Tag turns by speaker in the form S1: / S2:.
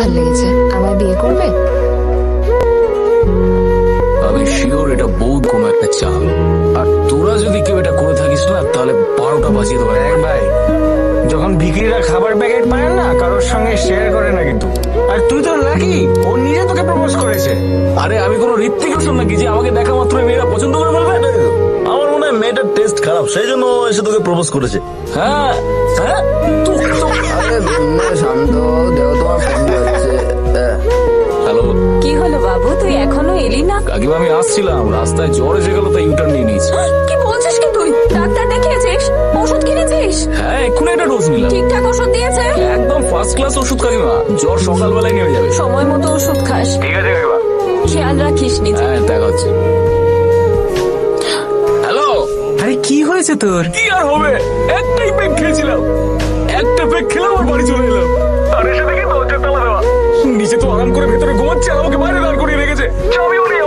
S1: ভালো লেগেছে। আমায় বিয়ে করবে?
S2: আমি শিওর এটা বহুত কোনো একটা চাল, আর তোরা যদি কেউ এটা করে থাকিস না তাহলে 12টা বাজিয়ে দেবো।
S3: দেখ ভাই, যখন ভিখিরিরা খাবার প্যাকেট পায় না কারোর সঙ্গে শেয়ার করে না কিন্তু। আর তুই তো লাকি, ও নিজে তোকে প্রপোজ করেছে।
S2: আরে আমি কোনো ঋত্বিক রোশন নাকি যে আমাকে দেখা মাত্র মেয়েরা পছন্দ করে বলবে?
S4: আমার মনে হয় মেয়েটার টেস্ট খারাপ, সেই জন্য ও এসে তোকে প্রপোজ করেছে।
S2: হ্যাঁ হ্যাঁ
S5: শান্ত দেহ, তোমার ফোন যাচ্ছে।
S2: হ্যালো
S6: কি হলো বাবু, তুই এখনো এলি না?
S2: কাকিমা, আমি আসছিলাম, রাস্তায় জ্বর এসে গেল তাই ইউটার্ন নিয়ে নিয়েছি।
S6: কি বলছিস কি তুই? ডাক্তার দেখিয়েছিস? ওষুধ কিনেছিস?
S2: হ্যাঁ এক্ষুনি একটা ডোজ নিলাম।
S6: ঠিকঠাক ওষুধ দিয়েছে?
S2: একদম ফার্স্ট ক্লাস ওষুধ কাকিমা, জ্বর সকালবেলায় নেমে যাবে।
S6: সময় মতো ওষুধ খাস,
S3: ঠিক আছে কাকিমা।
S6: খেয়াল রাখিস নিজে।
S2: হ্যাঁ দেখা হচ্ছে। হ্যালো,
S3: আরে কি হয়েছে তোর?
S2: কি আর হবে, একটাই পেক খেয়েছিলাম, একটা পেক খেলাম আর বাড়ি চলে এলাম। আর এসে দেখি দরজা তালা দেওয়া, নিচে তো আরাম করে ভেতরে ঘুমাচ্ছে আর আমাকে বাইরে দাঁড় করিয়ে রেখেছে। চাবিও নেই